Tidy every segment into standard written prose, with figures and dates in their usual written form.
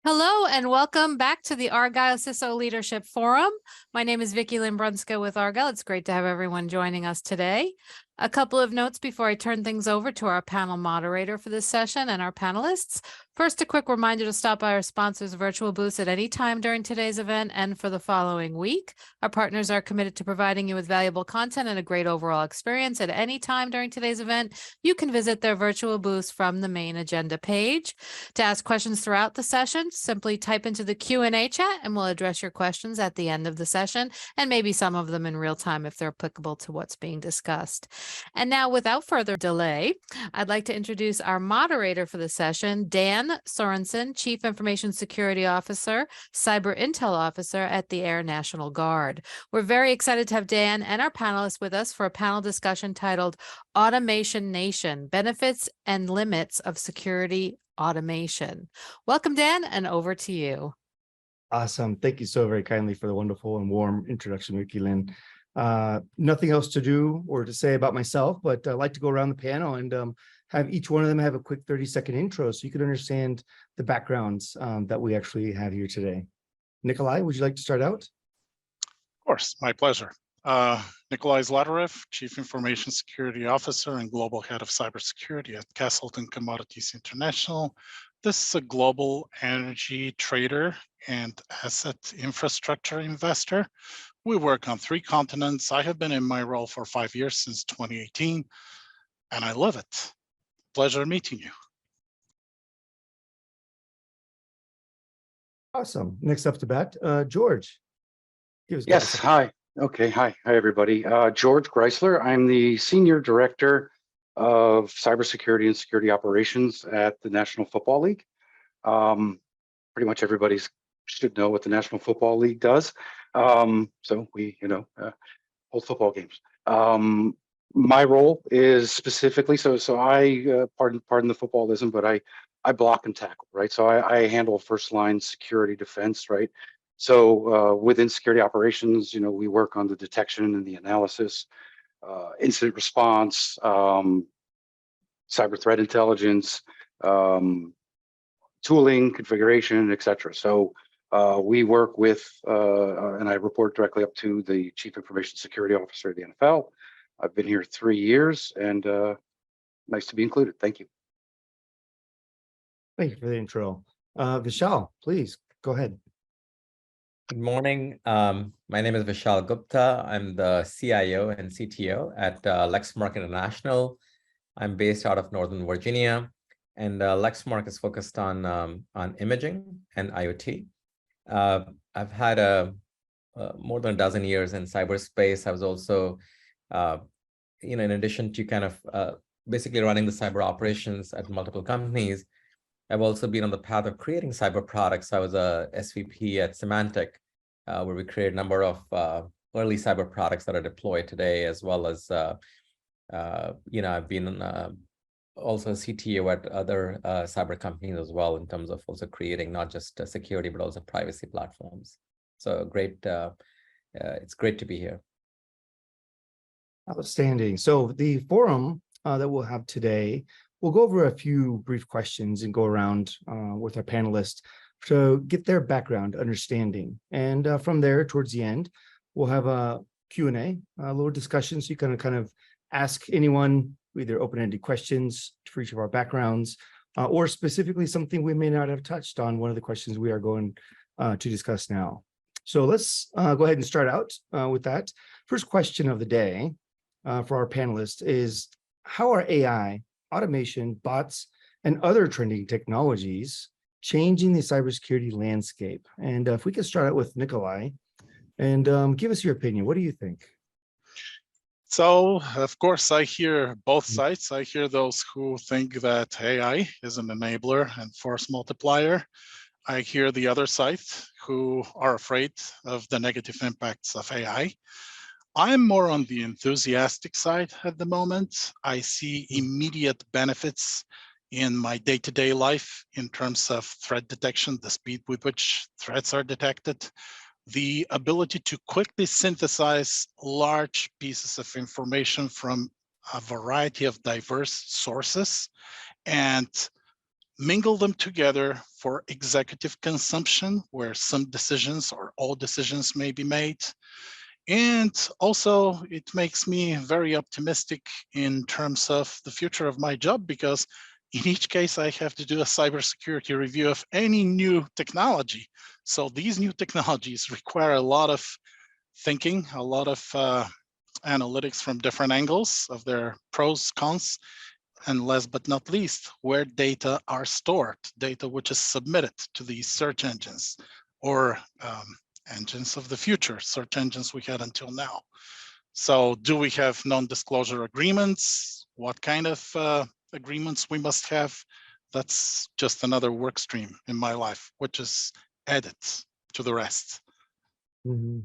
Hello and welcome back to the Argyle CISO Leadership Forum. My name is Vicki Lynn Brunska with Argyle. It's great to have everyone joining us today. A couple of notes before I turn things over to our panel moderator for this session and our panelists. First, a quick reminder to stop by our sponsors' virtual booths at any time during today's event and for the following week. Our partners are committed to providing you with valuable content and a great overall experience at any time during today's event. You can visit their virtual booths from the main agenda page. To ask questions throughout the session, simply type into the Q&A chat and we'll address your questions at the end of the session, and maybe some of them in real time if they're applicable to what's being discussed. And now, without further delay, I'd like to introduce our moderator for the session, Dan Sorensen, Chief Information Security Officer, Cyber Intel Officer at the Air National Guard. We're very excited to have Dan and our panelists with us for a panel discussion titled Automation Nation, Benefits and Limits of Security Automation. Welcome, Dan, and over to you. Awesome. Thank you so very kindly for the wonderful and warm introduction, Vicki Lynn. Nothing else to do or to say about myself, but I'd like to go around the panel and have each one of them have a quick 30-second intro so you can understand the backgrounds that we actually have here today. Nikolai, would you like to start out? Of course, my pleasure. Nikolai Zlatarev, Chief Information Security Officer and Global Head of Cybersecurity at Castleton Commodities International. This is a global energy trader and asset infrastructure investor. We work on 3 continents. I have been in my role for 5 years, since 2018, and I love it. Pleasure meeting you. Awesome. Next up to bat, George. Yes, hi. Okay, hi everybody. George Greisler. I'm the Senior Director of Cybersecurity and Security Operations at the National Football League. Pretty much everybody should know what the National Football League does. So we, hold football games. My role is specifically, so I, pardon the footballism, but I block and tackle, right? So I handle first line security defense, right? So within security operations, we work on the detection and the analysis, incident response, cyber threat intelligence, tooling, configuration, et cetera. So we work with, and I report directly up to the Chief Information Security Officer of the NFL. I've been here 3 years, and nice to be included. Thank you. Thank you for the intro. Vishal, please go ahead. Good morning. My name is Vishal Gupta. I'm the CIO and CTO at Lexmark International. I'm based out of Northern Virginia, and Lexmark is focused on imaging and IoT. I've had more than a dozen years in cyberspace. I was also, in addition to kind of basically running the cyber operations at multiple companies, I've also been on the path of creating cyber products. I was a SVP at Symantec, where we created a number of early cyber products that are deployed today, as well as, I've been also a CTO at other cyber companies as well, in terms of also creating not just security, but also privacy platforms. So great. It's great to be here. Outstanding. So the forum that we'll have today, we'll go over a few brief questions and go around with our panelists to get their background understanding. And from there, towards the end, we'll have a Q&A, a little discussion, so you can kind of ask anyone either open-ended questions for each of our backgrounds, or specifically something we may not have touched on, one of the questions we are going to discuss now. So let's go ahead and start out with that. First question of the day for our panelists is, how are AI, automation, bots, and other trending technologies changing the cybersecurity landscape? And if we could start out with Nikolai and give us your opinion. What do you think? So, of course, I hear both sides. I hear those who think that AI is an enabler and force multiplier. I hear the other side who are afraid of the negative impacts of AI. I'm more on the enthusiastic side at the moment. I see immediate benefits in my day-to-day life in terms of threat detection, the speed with which threats are detected, the ability to quickly synthesize large pieces of information from a variety of diverse sources and mingle them together for executive consumption, where some decisions or all decisions may be made. And also, it makes me very optimistic in terms of the future of my job, because in each case, I have to do a cybersecurity review of any new technology. So these new technologies require a lot of thinking, a lot of analytics from different angles of their pros, cons, and last but not least, where data are stored, data which is submitted to these search engines or engines of the future, search engines we had until now. So do we have non-disclosure agreements? What kind of agreements we must have? That's just another work stream in my life, which is added to the rest. Mhm.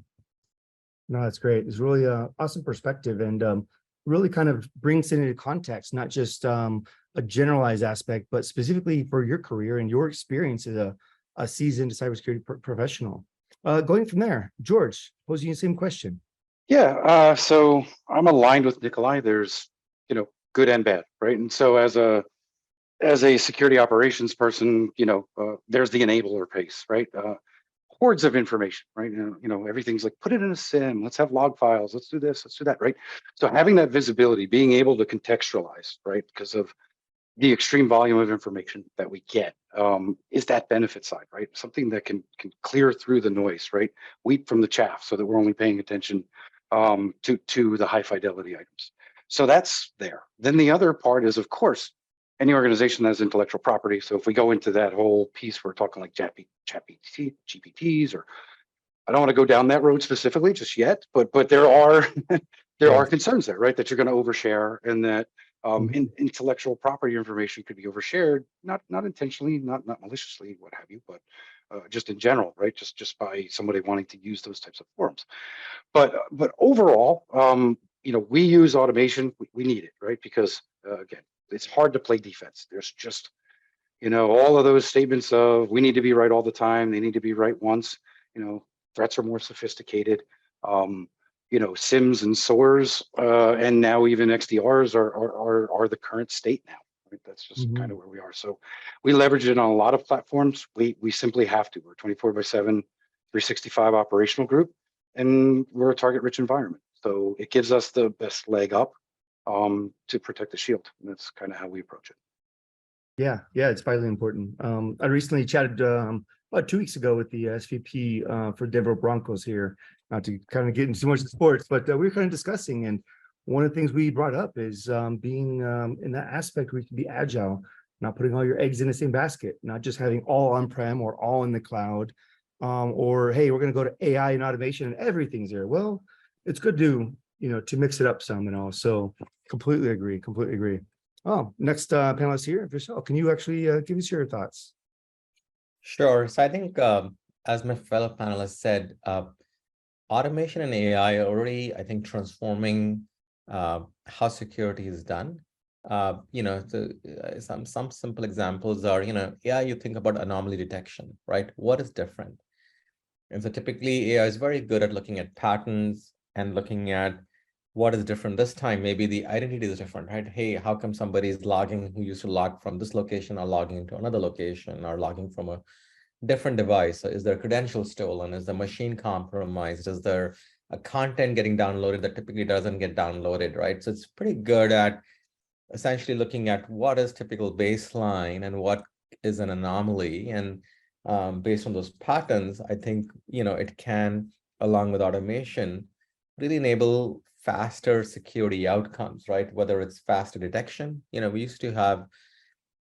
No, that's great. It's really a awesome perspective, and really kind of brings it into context, not just a generalized aspect, but specifically for your career and your experience as a seasoned cybersecurity professional. Going from there, George, posing the same question. Yeah, so I'm aligned with Nikolai. There's, good and bad, right? And so as a security operations person, there's the enabler piece, right? Hordes of information, right? Everything's like, put it in a SIM, let's have log files, let's do this, let's do that, right? So having that visibility, being able to contextualize, right? Because of the extreme volume of information that we get, is that benefit side, right? Something that can clear through the noise, right? Wheat from the chaff, so that we're only paying attention to the high fidelity items. So that's there. Then the other part is, of course, any organization that has intellectual property. So if we go into that whole piece, we're talking like GPTs, or I don't want to go down that road specifically just yet, but there are there are concerns there, right? That you're going to overshare, and that intellectual property information could be overshared, not intentionally, not maliciously, what have you, but just in general, right? Just by somebody wanting to use those types of forums. But overall, we use automation. We need it, right? Because again, it's hard to play defense. There's just, all of those statements of we need to be right all the time. They need to be right once. Threats are more sophisticated. SIMs and SOARs, and now even XDRs are the current state now. Right? That's just kind of where we are. So we leverage it on a lot of platforms. We simply have to. We're 24/7, 365 operational group, and we're a target-rich environment. So it gives us the best leg up to protect the shield. And that's kind of how we approach it. Yeah, it's vitally important. I recently chatted about 2 weeks ago with the SVP for Denver Broncos here, not to kind of get into too much of sports, but we were kind of discussing, and one of the things we brought up is being in that aspect where you can be agile, not putting all your eggs in the same basket, not just having all on-prem or all in the cloud, or hey, we're going to go to AI and automation and everything's there. Well, it's good to mix it up some and all. So completely agree. Oh, next panelist here, Vishal, can you actually give us your thoughts? Sure. So I think, as my fellow panelists said, automation and AI are already, I think, transforming how security is done. Some simple examples are, AI, you think about anomaly detection, right? What is different? And so typically AI is very good at looking at patterns and looking at what is different this time. Maybe the identity is different, right? Hey, how come somebody is logging who used to log from this location or logging into another location or logging from a different device? So is their credential stolen? Is the machine compromised? Is there a content getting downloaded that typically doesn't get downloaded, right? So it's pretty good at essentially looking at what is typical baseline and what is an anomaly. And based on those patterns, I think, it can, along with automation, really enable faster security outcomes, right? Whether it's faster detection. We used to have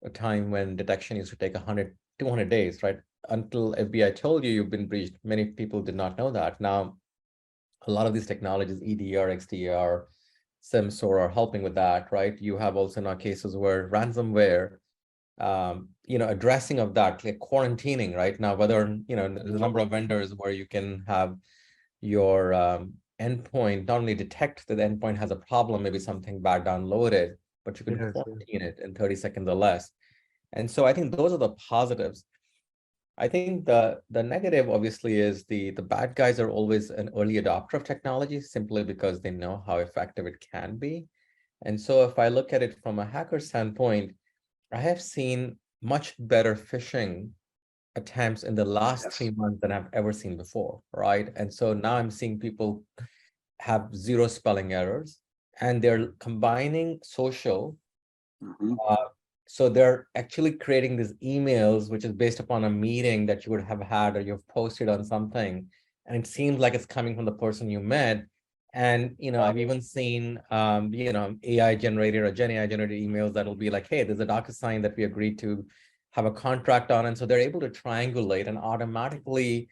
a time when detection used to take 100, 200 days, right? Until FBI told you you've been breached. Many people did not know that. Now, a lot of these technologies, EDR, XDR, SIM, SOAR are helping with that, right? You have also now cases where ransomware, addressing of that, like quarantining, right? Now, whether, there's a number of vendors where you can have your endpoint not only detect that the endpoint has a problem, maybe something bad downloaded, but you can quarantine it in 30 seconds or less. And so I think those are the positives. I think the negative, obviously, is the bad guys are always an early adopter of technology simply because they know how effective it can be. And so if I look at it from a hacker standpoint, I have seen much better phishing attempts in the last Yes. 3 months than I've ever seen before, right? And so now I'm seeing people have 0 spelling errors, and they're combining social. Mhm. So they're actually creating these emails, which is based upon a meeting that you would have had or you've posted on something, and it seems like it's coming from the person you met. And I've even seen AI generated or Gen AI generated emails that'll be like, hey, there's a DocuSign that we agreed to have a contract on. And so they're able to triangulate and automatically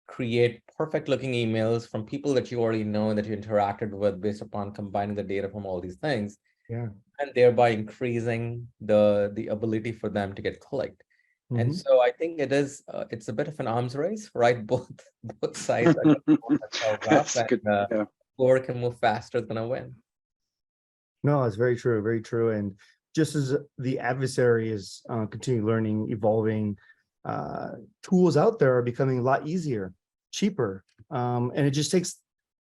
create perfect looking emails from people that you already know and that you interacted with based upon combining the data from all these things. Yeah. And thereby increasing the ability for them to get clicked. And Mhm. so I think it's a bit of an arms race, right? Both sides are going to pull themselves up, That's good. and Yeah. whoever can move faster is going to win. No, it's very true, very true. And just as the adversary is continuing learning, evolving, tools out there are becoming a lot easier, cheaper, and it just takes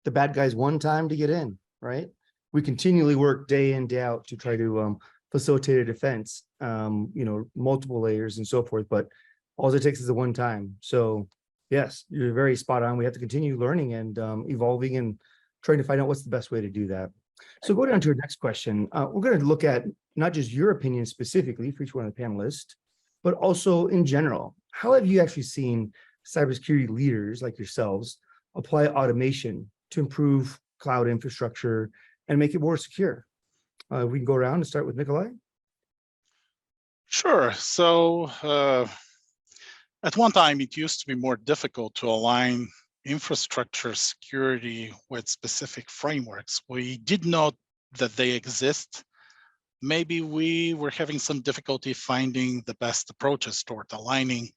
the bad guys one time to get in, right? We continually work day in, day out to try to facilitate a defense, multiple layers and so forth, but all it takes is the one time. So yes, you're very spot on. We have to continue learning and evolving and trying to find out what's the best way to do that. So go down to our next question. We're going to look at not just your opinion specifically for each one of the panelists, but also in general. How have you actually seen cybersecurity leaders like yourselves apply automation to improve cloud infrastructure and make it more secure? We can go around and start with Nikolai. Sure. So at one time, it used to be more difficult to align infrastructure security with specific frameworks. We did know that they exist. Maybe we were having some difficulty finding the best approaches toward aligning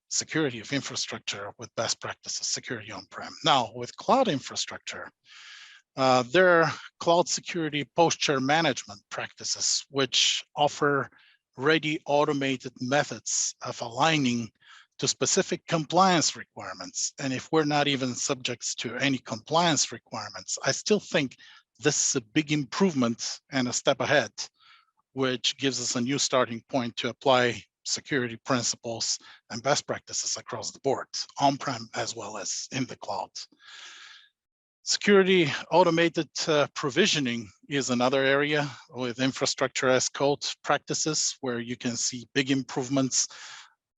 security of infrastructure with best practices, security on-prem. Now, with cloud infrastructure, there are cloud security posture management practices, which offer ready automated methods of aligning to specific compliance requirements. And if we're not even subjects to any compliance requirements, I still think this is a big improvement and a step ahead, which gives us a new starting point to apply security principles and best practices across the board, on-prem as well as in the cloud. Security automated provisioning is another area with infrastructure as code practices where you can see big improvements.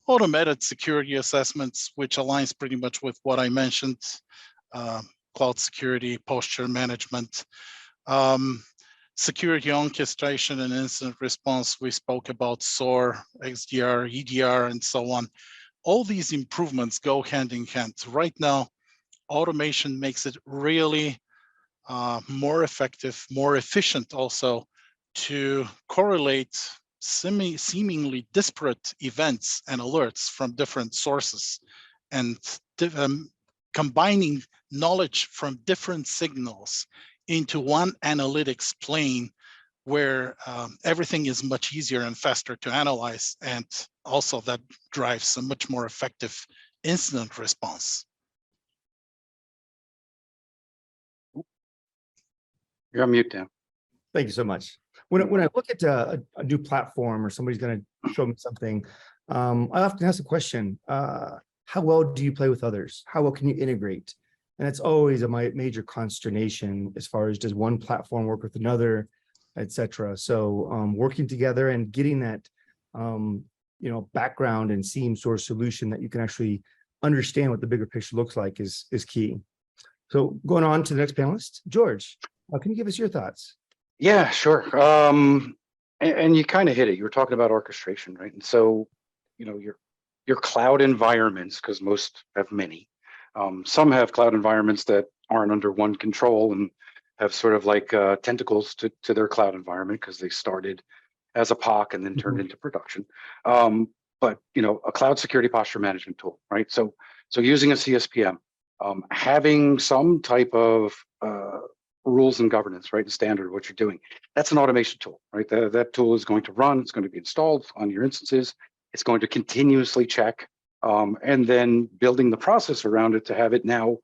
Automated security assessments, which aligns pretty much with what I mentioned, cloud security, posture management, security orchestration and incident response. We spoke about SOAR, XDR, EDR, and so on. All these improvements go hand in hand. Right now, automation makes it really more effective, more efficient also to correlate seemingly disparate events and alerts from different sources and combining knowledge from different signals into one analytics plane where everything is much easier and faster to analyze, and also that drives a much more effective incident response. You're on mute, Dan. Thank you so much. When I look at a new platform or somebody's going to show me something, I often ask the question, how well do you play with others? How well can you integrate? And it's always a major consternation as far as does one platform work with another, et cetera. So working together and getting that background and seam source solution that you can actually understand what the bigger picture looks like is key. So going on to the next panelist, George, can you give us your thoughts? Yeah, sure. And you kind of hit it. You were talking about orchestration, right? And so, your cloud environments, because most have many. Some have cloud environments that aren't under one control and have sort of like tentacles to their cloud environment because they started as a POC and then turned into production. But a cloud security posture management tool, right? So using a CSPM, having some type of rules and governance, right? The standard of what you're doing. That's an automation tool, right? That tool is going to run, it's going to be installed on your instances. It's going to continuously check, and then building the process around it to have it now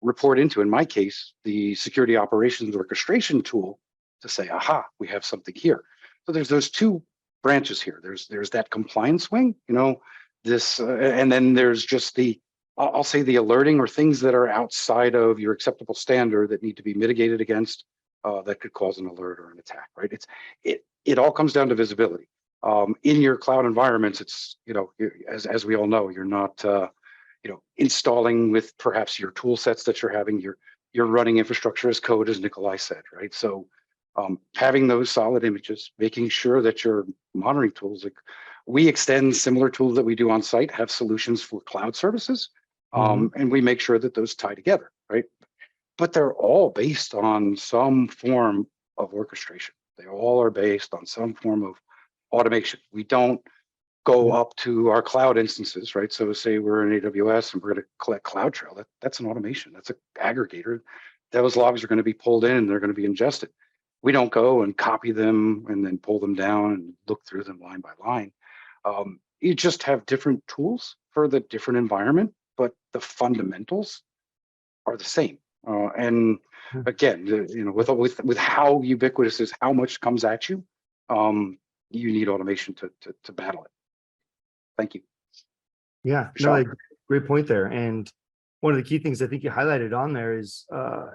report into, in my case, the security operations orchestration tool to say, aha, we have something here. So there's those two branches here. There's that compliance wing, this, and then there's just I'll say the alerting or things that are outside of your acceptable standard that need to be mitigated against, that could cause an alert or an attack, right? It all comes down to visibility. In your cloud environments, it's, as we all know, you're not, installing with perhaps your tool sets that you're having, you're running infrastructure as code, as Nikolai said, right? So having those solid images, making sure that your monitoring tools, like we extend similar tools that we do on site, have solutions for cloud services, and we make sure that those tie together, right? But they're all based on some form of orchestration. They all are based on some form of automation. We don't go up to our cloud instances, right? So say we're in AWS and we're going to collect CloudTrail. That's an automation. That's an aggregator. Those logs are going to be pulled in and they're going to be ingested. We don't go and copy them and then pull them down and look through them line by line. You just have different tools for the different environment, but the fundamentals are the same. And again, with how ubiquitous is, how much comes at you, you need automation to battle it. Thank you. Yeah, no, great point there. And one of the key things I think you highlighted on there is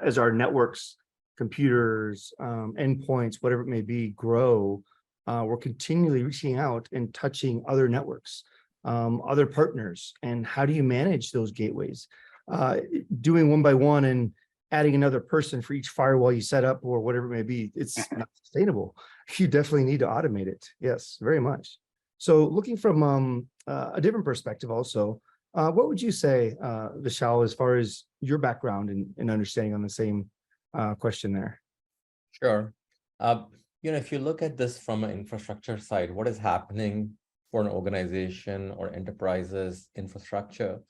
as our networks, computers, endpoints, whatever it may be, grow, we're continually reaching out and touching other networks, other partners. And how do you manage those gateways? Doing one by one and adding another person for each firewall you set up or whatever it may be, it's not sustainable. You definitely need to automate it. Yes, very much. So looking from a different perspective also, what would you say, Vishal, as far as your background and understanding on the same question there? Sure. If you look at this from an infrastructure side, what is happening for an organization or enterprises infrastructure?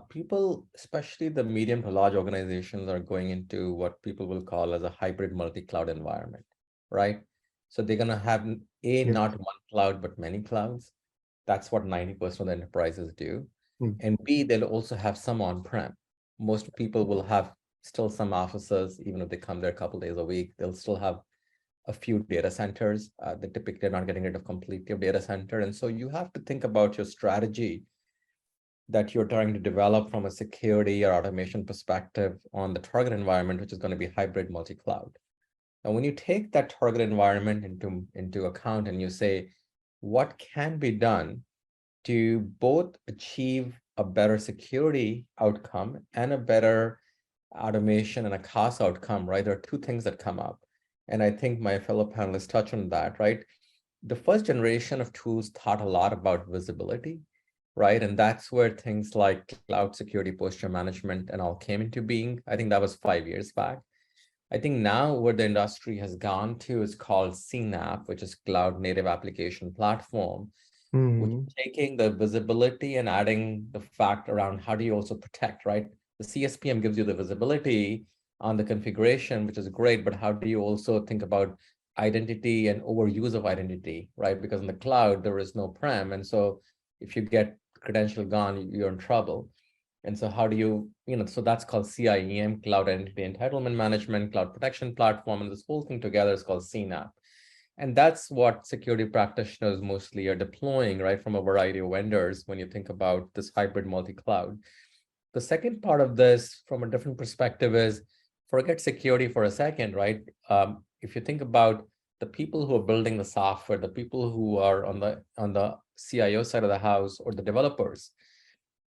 People, especially the medium to large organizations, are going into what people will call as a hybrid multi-cloud environment, right? So they're going to have not one cloud, but many clouds. That's what 90% of the enterprises do. And B, they'll also have some on-prem. Most people will have still some offices, even if they come there a couple of days a week, they'll still have a few data centers. They typically are not getting rid of completely of data center. And so you have to think about your strategy that you're trying to develop from a security or automation perspective on the target environment, which is going to be hybrid multi-cloud. And when you take that target environment into account and you say, what can be done to both achieve a better security outcome and a better automation and a cost outcome, right? There are two things that come up. And I think my fellow panelists touch on that, right? The first generation of tools taught a lot about visibility, right? And that's where things like cloud security posture management and all came into being. I think that was 5 years back. I think now where the industry has gone to is called CNAPP, which is Cloud Native Application Platform, which is taking the visibility and adding the fact around how do you also protect, right? The CSPM gives you the visibility on the configuration, which is great, but how do you also think about identity and overuse of identity, right? Because in the cloud, there is no prem. And so if you get credential gone, you're in trouble. And so how do you, so that's called CIEM, Cloud Identity Entitlement Management, Cloud Protection Platform, and this whole thing together is called CNAPP. And that's what security practitioners mostly are deploying, right, from a variety of vendors when you think about this hybrid multi-cloud. The second part of this from a different perspective is forget security for a second, right? If you think about the people who are building the software, the people who are on the CIO side of the house or the developers,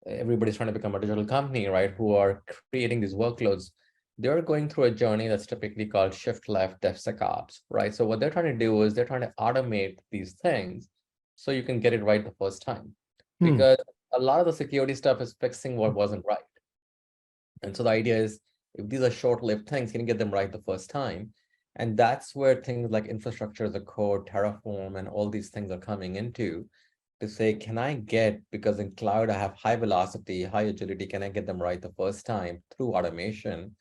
everybody's trying to become a digital company, right? Who are creating these workloads. They're going through a journey that's typically called shift left DevSecOps, right? So what they're trying to do is they're trying to automate these things so you can get it right the first time. Because a lot of the security stuff is fixing what wasn't right. And so the idea is if these are short-lived things, you can get them right the first time. And that's where things like infrastructure as a code, Terraform, and all these things are coming into to say, can I get, because in cloud, I have high velocity, high agility, can I get them right the first time through automation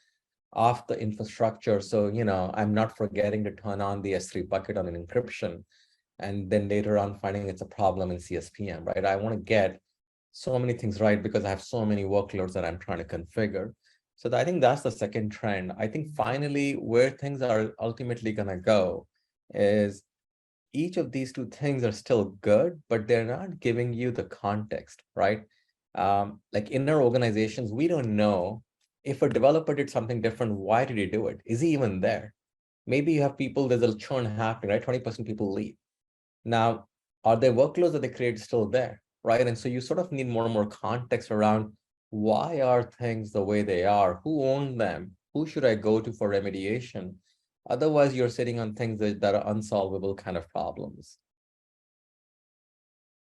of the infrastructure? So, I'm not forgetting to turn on the S3 bucket on an encryption, and then later on finding it's a problem in CSPM, right? I want to get so many things right because I have so many workloads that I'm trying to configure. So I think that's the second trend. I think finally where things are ultimately going to go is each of these two things are still good, but they're not giving you the context, right? Like in our organizations, we don't know if a developer did something different, why did he do it? Is he even there? Maybe you have people, there's a churn happening, right? 20% people leave. Now, are their workloads that they create still there, right? And so you sort of need more and more context around why are things the way they are? Who owned them? Who should I go to for remediation? Otherwise, you're sitting on things that are unsolvable kind of problems.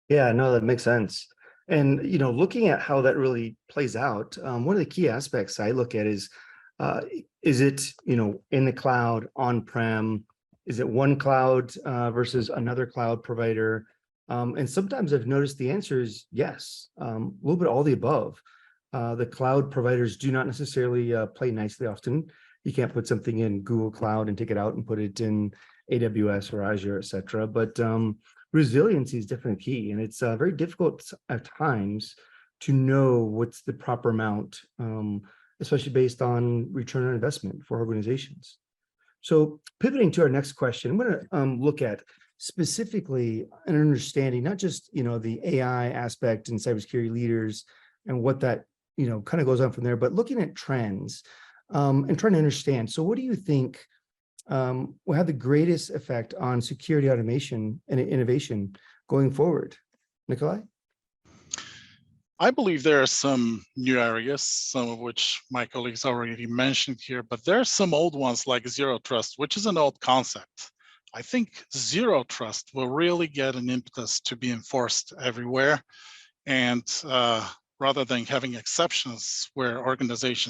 Yeah, no, that makes sense. And, looking at how that really plays out, one of the key aspects I look at is it, in the cloud, on-prem? Is it one cloud versus another cloud provider? And sometimes I've noticed the answer is yes, a little bit all the above. The cloud providers do not necessarily play nicely often. You can't put something in Google Cloud and take it out and put it in AWS or Azure, et cetera. But resiliency is definitely key. And it's very difficult at times to know what's the proper amount, especially based on return on investment for organizations. So pivoting to our next question, I'm going to look at specifically an understanding, not just, the AI aspect and cybersecurity leaders and what that, kind of goes on from there, but looking at trends and trying to understand. So what do you think will have the greatest effect on security automation and innovation going forward? Nikolai? I believe there are some new areas, some of which my colleagues already mentioned here, but there are some old ones like zero trust, which is an old concept. I think zero trust will really get an impetus to be enforced everywhere. And rather than having exceptions where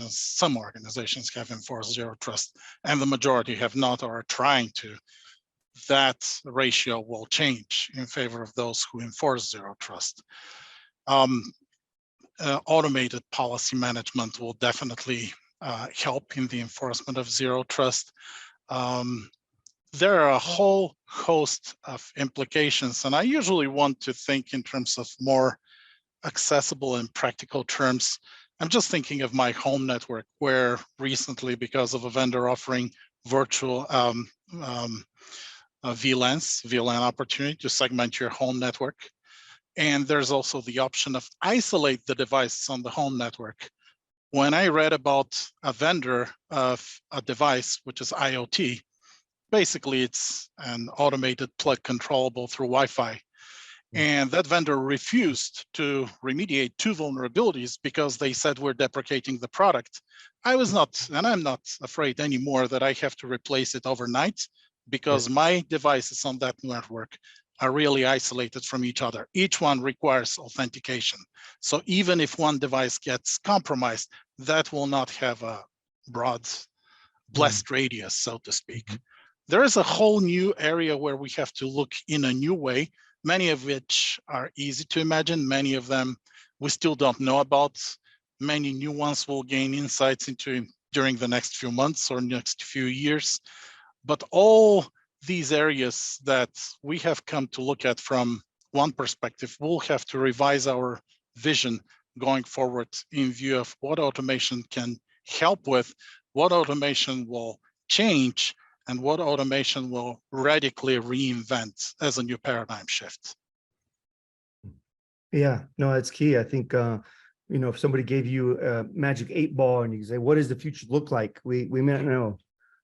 some organizations have enforced zero trust and the majority have not or are trying to, that ratio will change in favor of those who enforce zero trust. Automated policy management will definitely help in the enforcement of zero trust. There are a whole host of implications, and I usually want to think in terms of more accessible and practical terms. I'm just thinking of my home network, where recently, because of a vendor offering virtual VLAN opportunity to segment your home network. And there's also the option of isolate the devices on the home network. When I read about a vendor of a device, which is IoT, basically it's an automated plug controllable through Wi-Fi. And that vendor refused to remediate 2 vulnerabilities because they said we're deprecating the product. I was not, and I'm not afraid anymore that I have to replace it overnight, because my devices on that network are really isolated from each other. Each one requires authentication. So even if one device gets compromised, that will not have a broad blast radius, so to speak. There is a whole new area where we have to look in a new way, many of which are easy to imagine. Many of them we still don't know about. Many new ones will gain insights into during the next few months or next few years. But all these areas that we have come to look at from one perspective, we'll have to revise our vision going forward in view of what automation can help with, what automation will change, and what automation will radically reinvent as a new paradigm shift. Yeah, no, that's key. I think, if somebody gave you a magic 8 ball and you say, what does the future look like? We may not know,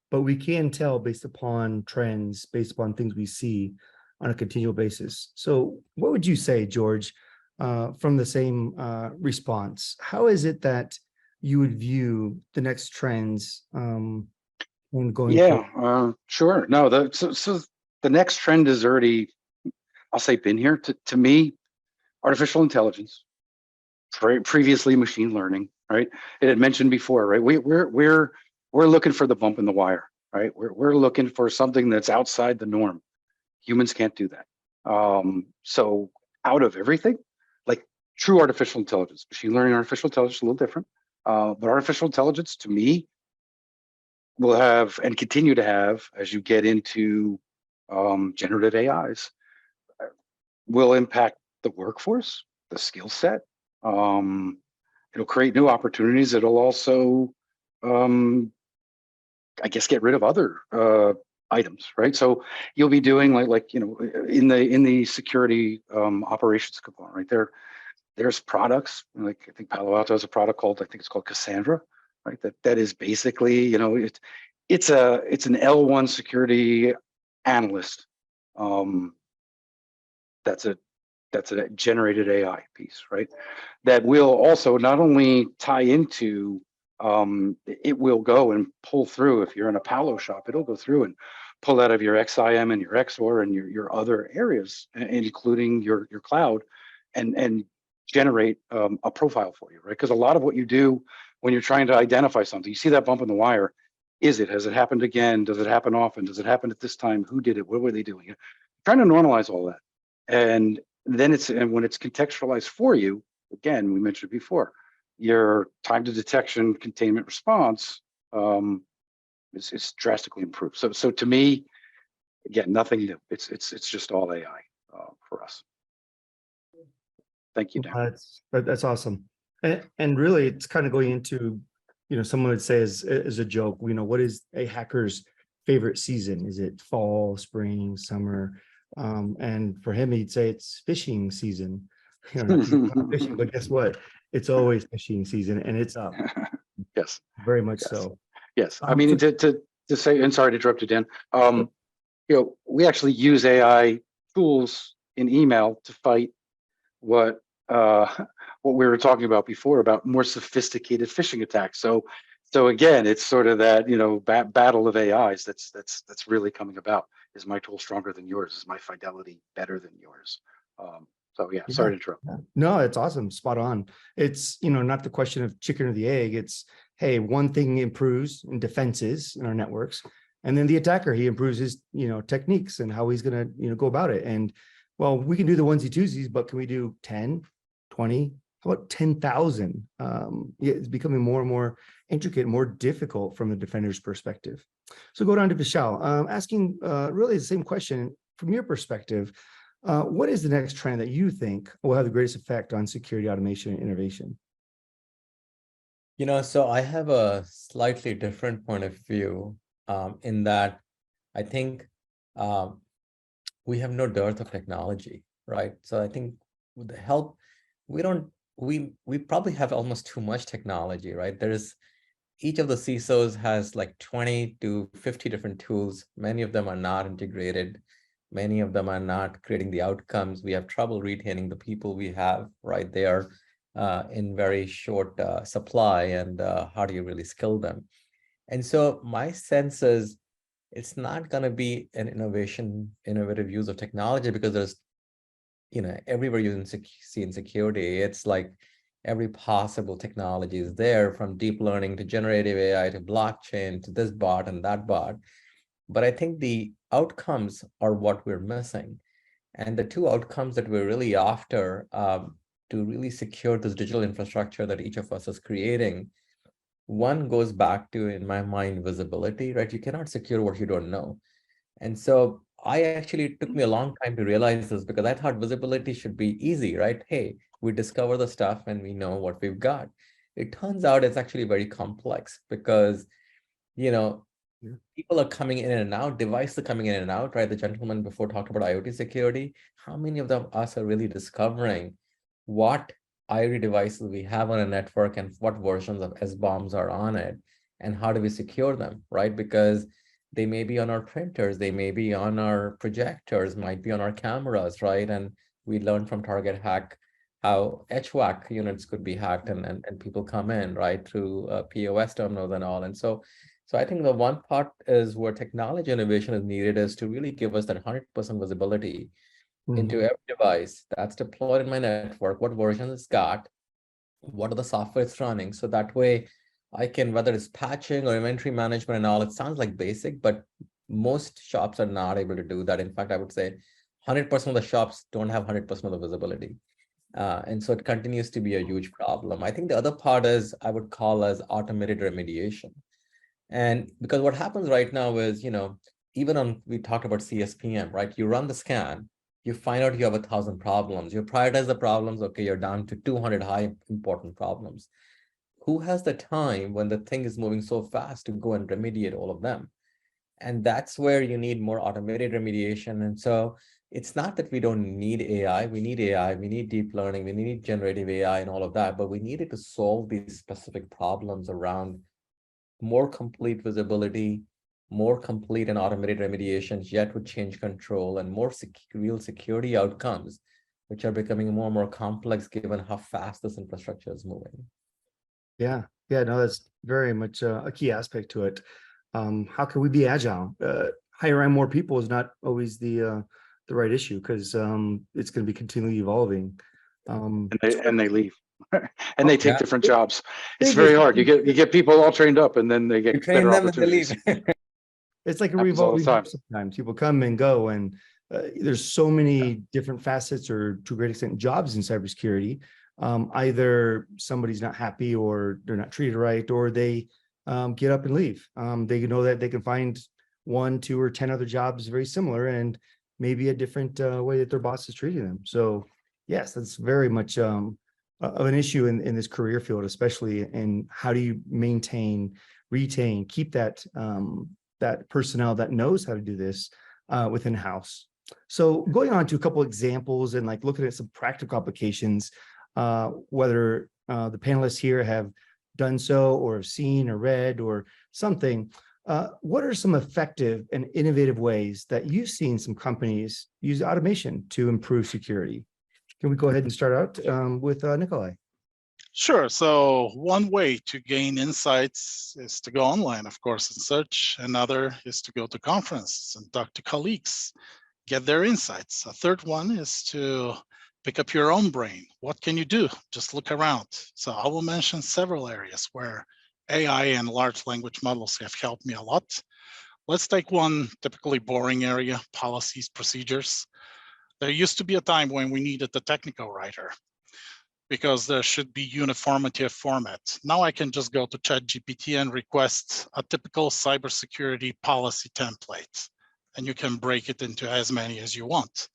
but we can tell based upon trends, based upon things we see on a continual basis. So what would you say, George, from the same response? How is it that you would view the next trends when going forward? Sure. No, so the next trend is already, I'll say, been here. To me, artificial intelligence, previously machine learning, right? It had mentioned before, right? We're looking for the bump in the wire, right? We're looking for something that's outside the norm. Humans can't do that. So out of everything, like true artificial intelligence, machine learning, artificial intelligence, a little different. But artificial intelligence, to me, will have and continue to have, as you get into generative AIs, will impact the workforce, the skill set. It'll create new opportunities. It'll also, I guess, get rid of other items, right? So you'll be doing like you know, in the security operations component, right? There's products like I think Palo Alto has a product called, I think it's called Cassandra, right? That is basically, you know, it's an L1 security analyst. That's a generated AI piece, right? That will also not only tie into, it will go and pull through. If you're in a Palo shop, it'll go through and pull out of your XIM and your XOR and your other areas, including your cloud, and generate a profile for you, right? Because a lot of what you do when you're trying to identify something, you see that bump in the wire. Has it happened again? Does it happen often? Does it happen at this time? Who did it? What were they doing? You're trying to normalize all that. And then when it's contextualized for you, again, we mentioned before, your time to detection, containment, response is drastically improved. So to me, again, nothing new. It's just all AI for us. Thank you, Dan. That's awesome. And really, it's kind of going into, you know, someone would say as a joke, you know, what is a hacker's favorite season? Is it fall, spring, summer? And for him, he'd say it's fishing season. You know, not fishing, but guess what? It's always fishing season, and it's up. Yes, Very much yes. so. Yes, I mean, to say, and sorry to interrupt you, Dan. You know, we actually use AI tools in email to fight what we were talking about before about more sophisticated phishing attacks. So again, it's sort of that, you know, battle of AIs that's really coming about. Is my tool stronger than yours? Is my fidelity better than yours? So yeah, sorry to interrupt. No, it's awesome. Spot on. It's, you know, not the question of chicken or the egg. It's, hey, one thing improves in defenses in our networks, and then the attacker, he improves his, you know, techniques and how he's going to, you know, go about it. And well, we can do the onesie twosies, but can we do 10, 20? How about 10,000? Yeah, it's becoming more and more intricate, more difficult from the defender's perspective. So go down to Vishal, asking really the same question from your perspective. What is the next trend that you think will have the greatest effect on security automation and innovation? You know, so I have a slightly different point of view in that I think we have no dearth of technology, right? So I think with the help, we probably have almost too much technology, right? Each of the CISOs has like 20 to 50 different tools. Many of them are not integrated. Many of them are not creating the outcomes. We have trouble retaining the people we have, right? They are in very short supply, and how do you really skill them? And so my sense is it's not going to be an innovative use of technology, because there's, you know, everywhere you see in security, it's like every possible technology is there, from deep learning to generative AI to blockchain to this bot and that bot. But I think the outcomes are what we're missing. And the two outcomes that we're really after to really secure this digital infrastructure that each of us is creating, one goes back to, in my mind, visibility, right? You cannot secure what you don't know. And so it took me a long time to realize this, because I thought visibility should be easy, right? Hey, we discover the stuff and we know what we've got. It turns out it's actually very complex, because, you know, people are coming in and out, devices are coming in and out, right? The gentleman before talked about IoT security. How many of us are really discovering what IoT devices we have on a network and what versions of SBOMs are on it, and how do we secure them, right? Because they may be on our printers, they may be on our projectors, might be on our cameras, right? And we learned from Target Hack how HVAC units could be hacked, and people come in, right, through POS terminals and all. And so I think the one part is where technology innovation is needed is to really give us that 100% visibility into every device that's deployed in my network, what version it's got, what are the software it's running. So that way I can, whether it's patching or inventory management and all, it sounds like basic, but most shops are not able to do that. In fact, I would say 100% of the shops don't have 100% of the visibility. And so it continues to be a huge problem. I think the other part is I would call as automated remediation. And because what happens right now is, you know, we talked about CSPM, right? You run the scan, you find out you have 1,000 problems, you prioritize the problems, okay, you're down to 200 high important problems. Who has the time when the thing is moving so fast to go and remediate all of them? And that's where you need more automated remediation. And so it's not that we don't need AI, we need deep learning, we need generative AI and all of that, but we needed to solve these specific problems around more complete visibility, more complete and automated remediations, yet with change control and more real security outcomes, which are becoming more and more complex given how fast this infrastructure is moving. Yeah, no, that's very much a key aspect to it. How can we be agile? Hiring more people is not always the right issue because it's going to be continually evolving. And they leave. And they take Yeah. different jobs. It's very hard. You get people all trained up and then they You get train better them and they opportunities. leave. It's like a Happens all the revolving time. door sometimes. People come and go, and there's so many different facets or to a great extent jobs in cybersecurity. Either somebody's not happy or they're not treated right, or they get up and leave. They know that they can find 1, 2, or 10 other jobs very similar and maybe a different way that their boss is treating them. So yes, that's very much of an issue in this career field, especially in how do you maintain, retain, keep that that personnel that knows how to do this within house. So going on to a couple examples and like looking at some practical applications, whether the panelists here have done so or have seen or read or something, what are some effective and innovative ways that you've seen some companies use automation to improve security? Can we go ahead and start out with Nikolai? Sure. So one way to gain insights is to go online, of course, and search. Another is to go to conferences and talk to colleagues, get their insights. A third one is to pick up your own brain. What can you do? Just look around. So I will mention several areas where AI and large language models have helped me a lot. Let's take one typically boring area, policies, procedures. There used to be a time when we needed a technical writer because there should be uniformity of format. Now I can just go to ChatGPT and request a typical cybersecurity policy template, and you can break it into as many as you want.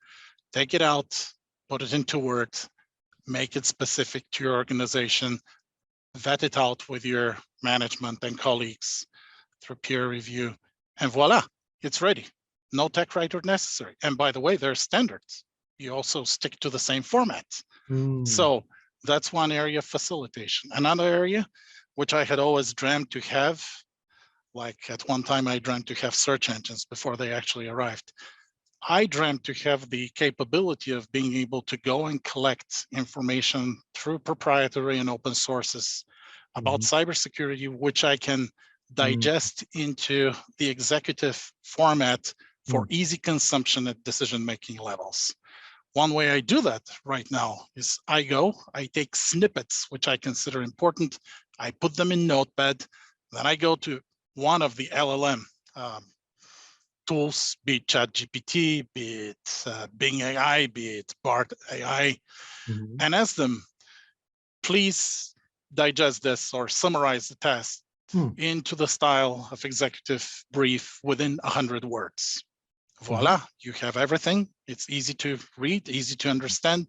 Take it out, put it into Word, make it specific to your organization, vet it out with your management and colleagues through peer review, and voila, it's ready. No tech writer necessary. And by the way, there are standards. You also stick to the same format. So that's one area of facilitation. Another area, which I had always dreamt to have, like at one time I dreamt to have search engines before they actually arrived. I dreamt to have the capability of being able to go and collect information through proprietary and open sources about cybersecurity, which I can digest into the executive format for easy consumption at decision-making levels. One way I do that right now is I take snippets, which I consider important. I put them in Notepad. Then I go to one of the LLM tools, be it ChatGPT, be it Bing AI, be it Bard AI, and ask them, please digest this or summarize the test into the style of executive brief within 100 words. Voila, you have everything. It's easy to read, easy to understand.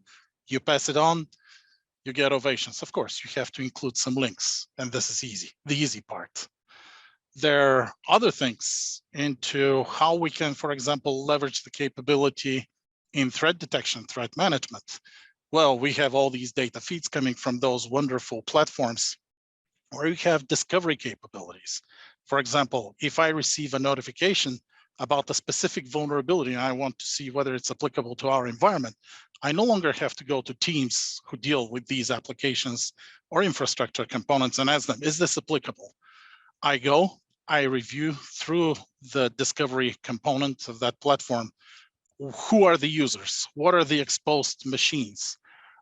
You pass it on, you get ovations. Of course, you have to include some links, and this is easy, the easy part. There are other things into how we can, for example, leverage the capability in threat detection, threat management. Well, we have all these data feeds coming from those wonderful platforms where we have discovery capabilities. For example, if I receive a notification about a specific vulnerability and I want to see whether it's applicable to our environment, I no longer have to go to teams who deal with these applications or infrastructure components and ask them, is this applicable? I go, I review through the discovery component of that platform, who are the users? What are the exposed machines?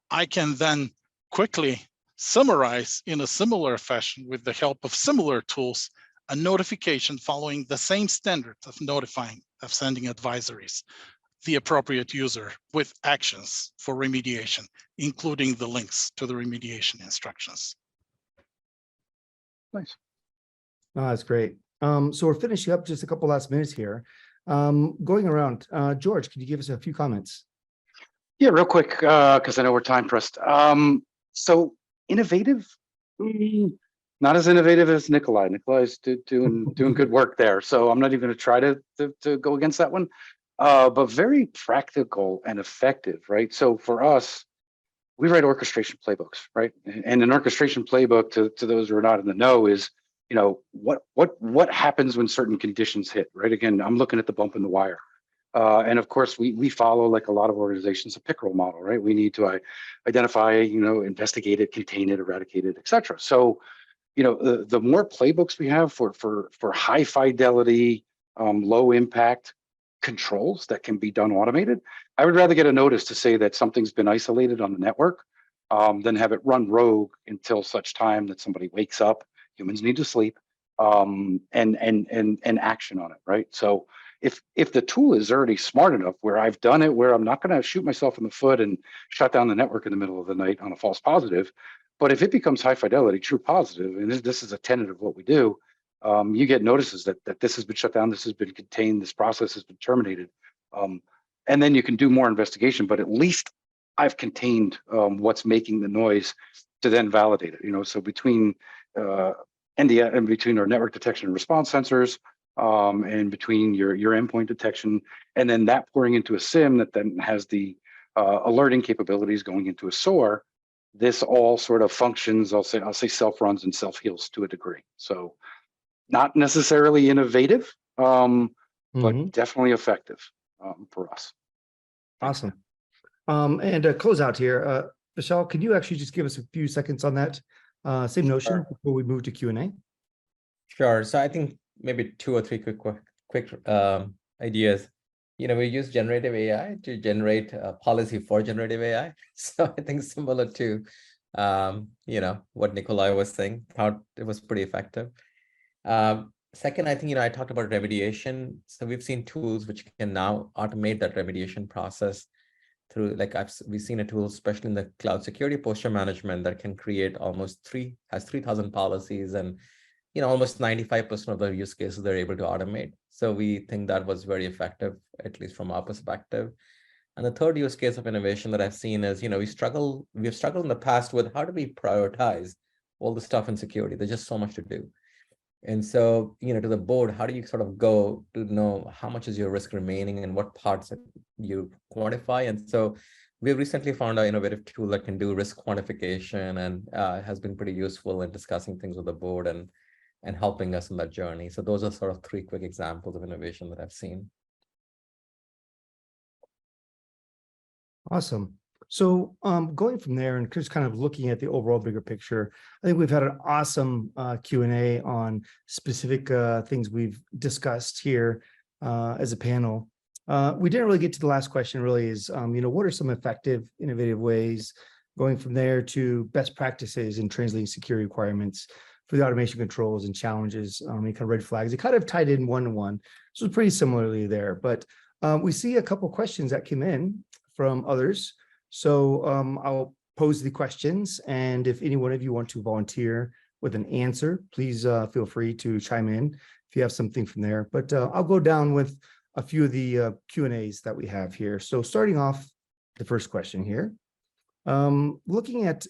I can then quickly summarize in a similar fashion with the help of similar tools a notification following the same standard of notifying, of sending advisories, the appropriate user with actions for remediation, including the links to the remediation instructions. Nice. Oh, that's great. So we're finishing up just a couple last minutes here. Going around, George, could you give us a few comments? Yeah, real quick, because I know we're time pressed. So innovative, Not as innovative as Nikolai. Nikolai's doing good work there. So I'm not even going to try to go against that one. But very practical and effective, right? So for us, we write orchestration playbooks, right? And an orchestration playbook, to those who are not in the know, is, you know, what happens when certain conditions hit, right? Again, I'm looking at the bump in the wire. And of course, we follow, like a lot of organizations, a pickerel model, right? We need to identify, you know, investigate it, contain it, eradicate it, etc. So, you know, the more playbooks we have for high fidelity, low impact controls that can be done automated, I would rather get a notice to say that something's been isolated on the network than have it run rogue until such time that somebody wakes up. Humans need to sleep, and action on it, right? So if the tool is already smart enough, where I've done it, where I'm not going to shoot myself in the foot and shut down the network in the middle of the night on a false positive, but if it becomes high fidelity, true positive, and this is a tenet of what we do, you get notices that this has been shut down, this has been contained, this process has been terminated, and then you can do more investigation. But at least I've contained what's making the noise to then validate it. You know, so between NDI and between our network detection and response sensors, and between your endpoint detection, and then that pouring into a SIM that then has the alerting capabilities going into a SOAR, this all sort of functions, I'll say self-runs and self-heals to a degree. So not necessarily innovative, but definitely effective for us. Awesome. And to close out here, Vishal, can you actually just give us a few seconds on that same notion before we move to Q&A? Sure. So I think maybe 2 or 3 quick ideas. You know, we use generative AI to generate a policy for generative AI. So I think similar to, you know, what Nikolai was saying, thought it was pretty effective. Second, I think, you know, I talked about remediation. So we've seen tools which can now automate that remediation process through, like we've seen a tool, especially in the cloud security posture management, that can create almost 3,000 policies, and, you know, almost 95% of the use cases they're able to automate. So we think that was very effective, at least from our perspective. And the third use case of innovation that I've seen is, you know, we've struggled in the past with how do we prioritize all the stuff in security. There's just so much to do. And so, you know, to the board, how do you sort of go to know how much is your risk remaining and what parts you quantify? And so we recently found an innovative tool that can do risk quantification, and has been pretty useful in discussing things with the board and helping us in that journey. So those are sort of 3 quick examples of innovation that I've seen. Awesome. So going from there and just kind of looking at the overall bigger picture, I think we've had an awesome Q&A on specific things we've discussed here as a panel. We didn't really get to the last question, really, is, you know, what are some effective, innovative ways going from there to best practices in translating security requirements for the automation controls and challenges, and kind of red flags. It kind of tied in one-to-one. So it's pretty similarly there, but we see a couple questions that came in from others. So I'll pose the questions, and if any one of you want to volunteer with an answer, please feel free to chime in if you have something from there. But I'll go down with a few of the Q&As that we have here. So starting off the first question here, looking at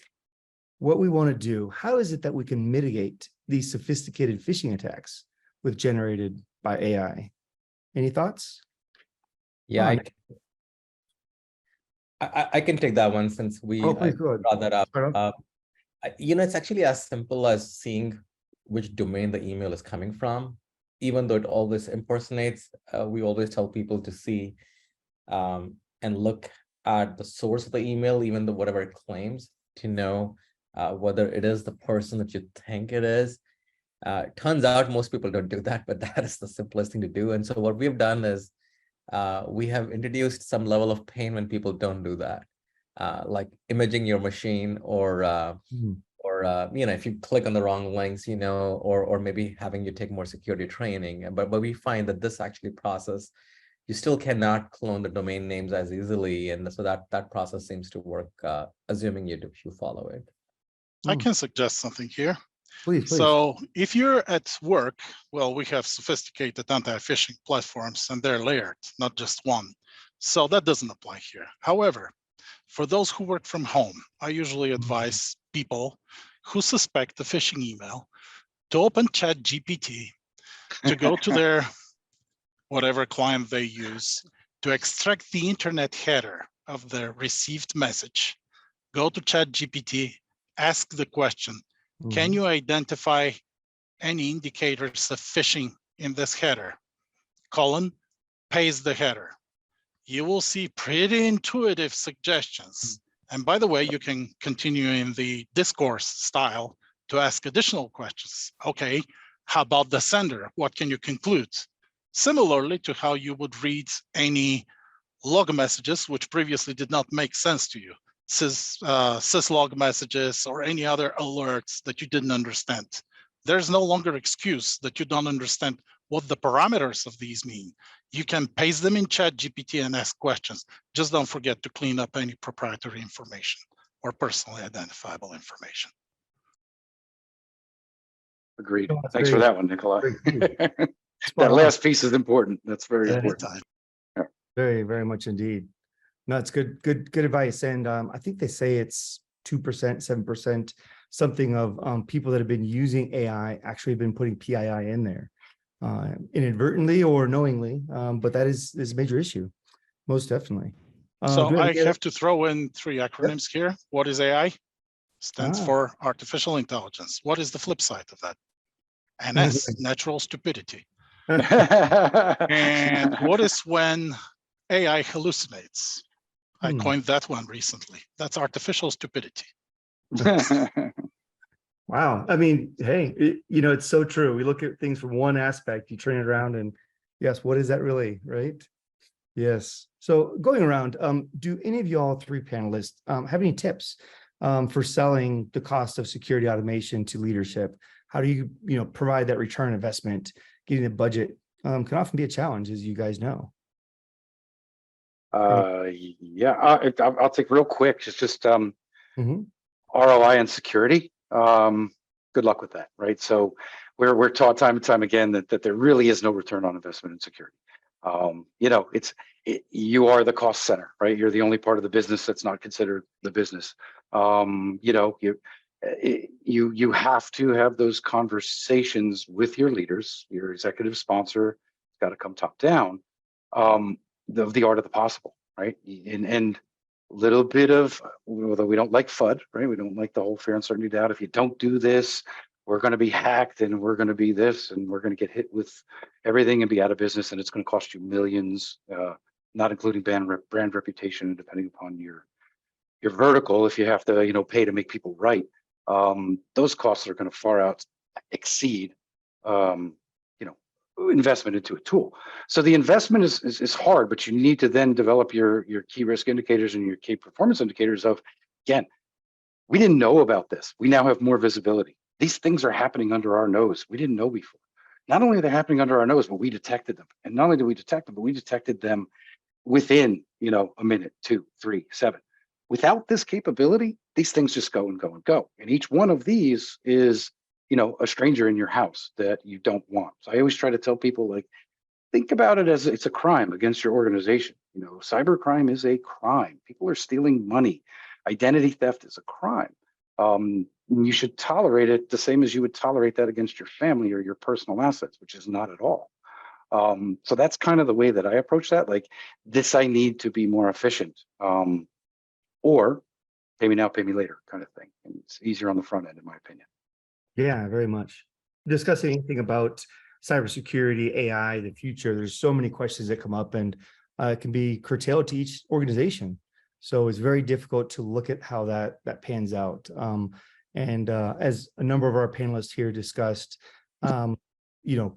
what we want to do, how is it that we can mitigate these sophisticated phishing attacks with generated by AI? Any thoughts? Yeah, I can take that one since we brought that up. You know, it's actually as simple as seeing which domain the email is coming from. Even though it always impersonates, we always tell people to see and look at the source of the email, even though whatever it claims, to know whether it is the person that you think it is. Turns out most people don't do that, but that is the simplest thing to do. And so what we've done is we have introduced some level of pain when people don't do that, like imaging your machine, or you know, if you click on the wrong links, you know, or maybe having you take more security training. But we find that this actually process, you still cannot clone the domain names as easily, and so that process seems to work, assuming you follow it. I can suggest something here. Please. So if you're at work, well, we have sophisticated anti-phishing platforms, and they're layered, not just one. So that doesn't apply here. However, for those who work from home, I usually advise people who suspect a phishing email to open ChatGPT, to go to their whatever client they use, to extract the internet header of the received message, go to ChatGPT, ask the question, can you identify any indicators of phishing in this header? Colon, paste the header. You will see pretty intuitive suggestions. And by the way, you can continue in the discourse style to ask additional questions. Okay, how about the sender? What can you conclude? Similarly to how you would read any log messages, which previously did not make sense to you, syslog messages or any other alerts that you didn't understand. There's no longer excuse that you don't understand what the parameters of these mean. You can paste them in ChatGPT and ask questions. Just don't forget to clean up any proprietary information or personally identifiable information. Agreed. Oh, that's Thanks for very- that one, Nikolai. Spot That on. last piece is important. That's very Yeah. important. Very, very much indeed. No, it's good advice. And I think they say it's 2%, 7%, something of people that have been using AI actually have been putting PII in there inadvertently or knowingly. But that is a major issue, most definitely. So do we I any other- have to throw in 3 acronyms here. What is AI? Stands Ah. for artificial intelligence. What is the flip side of that? NS, natural stupidity. And what is when AI hallucinates? I coined that one recently. That's artificial stupidity. Wow. I mean, hey, it's so true. We look at things from one aspect, you turn it around and yes, what is that really, right? Yes. So going around, do any of y'all 3 panelists have any tips for selling the cost of security automation to leadership? How do you provide that return on investment? Getting the budget can often be a challenge, as you guys know. Yeah, I'll take real quick. It's just Mhm. ROI and security. Good luck with that, right? So we're taught time and time again that there really is no return on investment in security. You are the cost center, right? You're the only part of the business that's not considered the business. You have to have those conversations with your leaders. Your executive sponsor has got to come top down. The art of the possible, right? And a little bit of, although we don't like FUD, right? We don't like the whole fear, uncertainty, doubt. If you don't do this, we're going to be hacked and we're going to be this and we're going to get hit with everything and be out of business and it's going to cost you millions, not including brand reputation, depending upon your vertical. If you have to, pay to make people right, those costs are going to far exceed, investment into a tool. So the investment is hard, but you need to then develop your key risk indicators and your key performance indicators of, again, we didn't know about this. We now have more visibility. These things are happening under our nose. We didn't know before. Not only are they happening under our nose, but we detected them. And not only did we detect them, but we detected them within, a minute, 2, 3, 7. Without this capability, these things just go and go and go. And each one of these is, a stranger in your house that you don't want. So I always try to tell people, think about it as it's a crime against your organization. Cybercrime is a crime. People are stealing money. Identity theft is a crime. You should tolerate it the same as you would tolerate that against your family or your personal assets, which is not at all. So that's kind of the way that I approach that. I need to be more efficient, or pay me now, pay me later kind of thing. And it's easier on the front end, in my opinion. Yeah, very much. Discussing anything about cybersecurity, AI, the future, there's so many questions that come up and it can be curtailed to each organization. So it's very difficult to look at how that pans out. As a number of our panelists here discussed,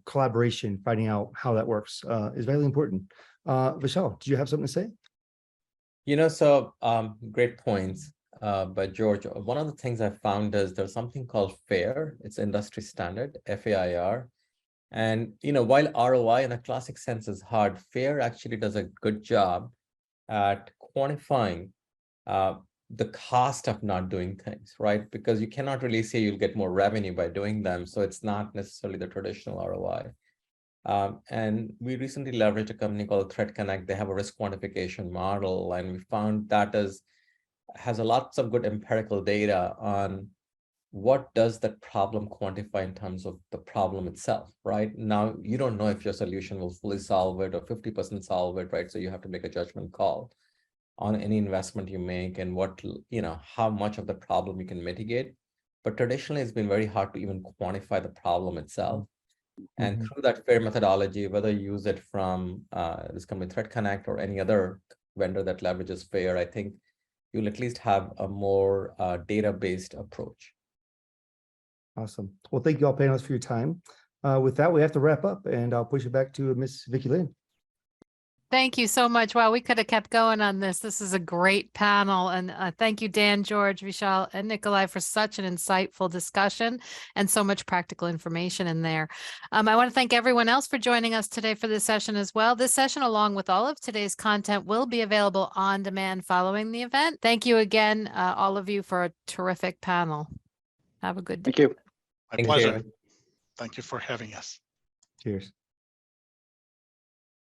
collaboration, finding out how that works is very important. Vishal, do you have something to say? Great points. But George, one of the things I found is there's something called FAIR. It's industry standard, FAIR. And, while ROI in a classic sense is hard, FAIR actually does a good job at quantifying the cost of not doing things, right? Because you cannot really say you'll get more revenue by doing them. So it's not necessarily the traditional ROI. And we recently leveraged a company called Threat Connect. They have a risk quantification model, and we found that has lots of good empirical data on what does that problem quantify in terms of the problem itself, right? Now, you don't know if your solution will fully solve it or 50% solve it, right? So you have to make a judgment call on any investment you make and what, how much of the problem you can mitigate. But traditionally, it's been very hard to even quantify the problem itself. And through that FAIR methodology, whether you use it from this company Threat Connect or any other vendor that leverages FAIR, I think you'll at least have a more data-based approach. Awesome. Well, thank you all panelists for your time. With that, we have to wrap up, and I'll push it back to Miss Vicky Lynn. Thank you so much. Wow, we could have kept going on this. This is a great panel. And thank you, Dan, George, Vishal, and Nikolai for such an insightful discussion and so much practical information in there. I want to thank everyone else for joining us today for this session as well. This session, along with all of today's content, will be available on demand following the event. Thank you again, all of you, for a terrific panel. Have a good day. Thank you. My Thank pleasure. you. Thank you for having us. Cheers.